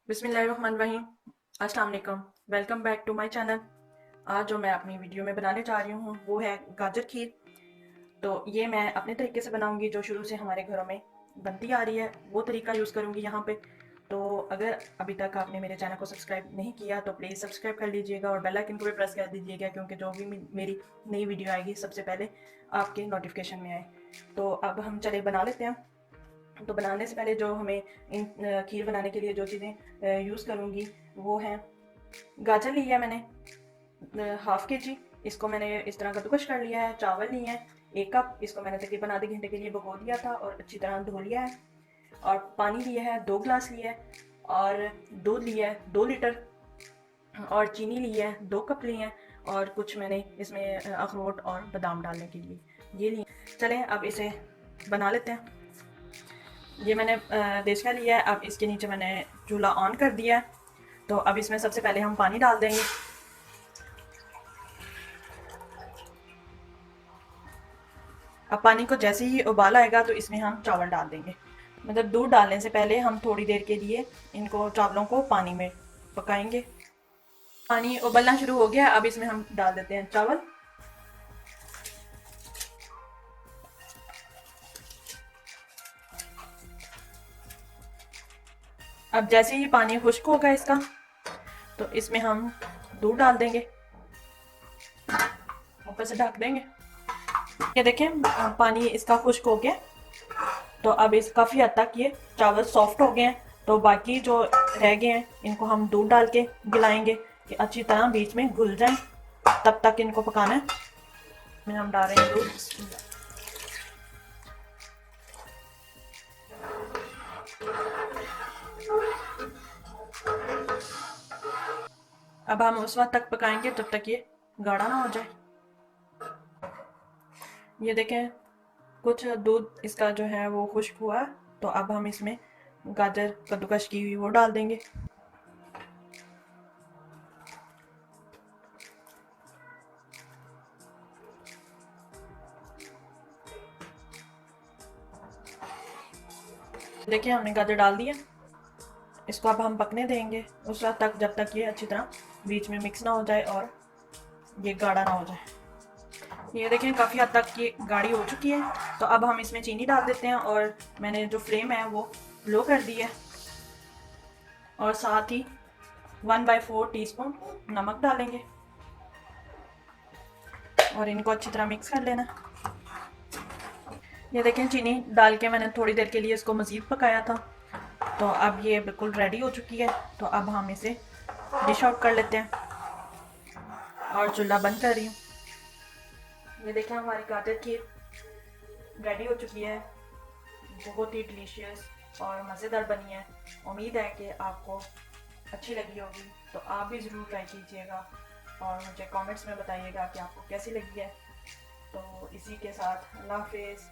बिस्मिल्लाहिर्रहमानिर्रहीम। अस्सलाम वालेकुम। Welcome back to my channel. आज जो मैं अपनी वीडियो में बनाने जा रही हूँ वो है गाजर खीर। तो ये मैं अपने तरीके से बनाऊंगी, जो शुरू से हमारे घरों में बनती आ रही है वो तरीका यूज़ करूंगी यहाँ पे। तो अगर अभी तक आपने मेरे चैनल को सब्सक्राइब नहीं किया तो प्लीज़ सब्सक्राइब कर लीजिएगा और बेल आइकन को भी प्रेस कर दीजिएगा, क्योंकि जो भी मेरी नई वीडियो आएगी सबसे पहले आपके नोटिफिकेशन में आए। तो अब हम चले बना लेते हैं। तो बनाने से पहले जो हमें इन खीर बनाने के लिए जो चीज़ें यूज़ करूँगी वो हैं, गाजर ली है मैंने हाफ के जी। इसको मैंने इस तरह कद्दूकस कर लिया है। चावल लिए हैं 1 कप, इसको मैंने तकरीबन आधे घंटे के लिए भिगो दिया था और अच्छी तरह धो लिया है। और पानी लिया है 2 गिलास लिया है। और दूध लिया है 2 लीटर। और चीनी ली है 2 कप ली है। और कुछ मैंने इसमें अखरोट और बादाम डालने के लिए ये लिए। चलें अब इसे बना लेते हैं। ये मैंने देचका लिया है। अब इसके नीचे मैंने चूल्हा ऑन कर दिया है। तो अब इसमें सबसे पहले हम पानी डाल देंगे। अब पानी को जैसे ही उबाल आएगा तो इसमें हम चावल डाल देंगे। मतलब दूध डालने से पहले हम थोड़ी देर के लिए इनको चावलों को पानी में पकाएंगे। पानी उबलना शुरू हो गया, अब इसमें हम डाल देते हैं चावल। अब जैसे ही पानी खुश्क होगा इसका, तो इसमें हम दूध डाल देंगे, ऊपर से ढक देंगे। ये देखें पानी इसका खुश्क हो गया। तो अब इस काफ़ी हद तक ये चावल सॉफ्ट हो गए हैं। तो बाकी जो रह गए हैं इनको हम दूध डाल के गिलाएंगे कि अच्छी तरह बीच में घुल जाएं। तब तक इनको पकाना है। में हम डाल रहे हैं दूध। अब हम उस वक्त तक पकाएंगे जब तक ये गाढ़ा ना हो जाए। ये देखें कुछ दूध इसका जो है वो खुश्क हुआ। तो अब हम इसमें गाजर कद्दूकस की हुई वो डाल देंगे। देखिए हमने गाजर डाल दिया। इसको अब हम पकने देंगे उस वक्त तक जब तक ये अच्छी तरह बीच में मिक्स ना हो जाए और ये गाढ़ा ना हो जाए। ये देखें काफ़ी हद तक ये गाढ़ी हो चुकी है। तो अब हम इसमें चीनी डाल देते हैं और मैंने जो फ्लेम है वो लो कर दी है। और साथ ही 1/4 टीस्पून नमक डालेंगे और इनको अच्छी तरह मिक्स कर लेना। ये देखें चीनी डाल के मैंने थोड़ी देर के लिए इसको मज़ीद पकाया था। तो अब ये बिल्कुल रेडी हो चुकी है। तो अब हम इसे डिश आउट कर लेते हैं और चूल्हा बंद कर रही हूँ। ये देखें हमारी गाजर खीर रेडी हो चुकी है। बहुत ही डिलीशियस और मज़ेदार बनी है। उम्मीद है कि आपको अच्छी लगी होगी। तो आप भी ज़रूर ट्राई कीजिएगा और मुझे कमेंट्स में बताइएगा कि आपको कैसी लगी है। तो इसी के साथ अल्लाह हाफिज़।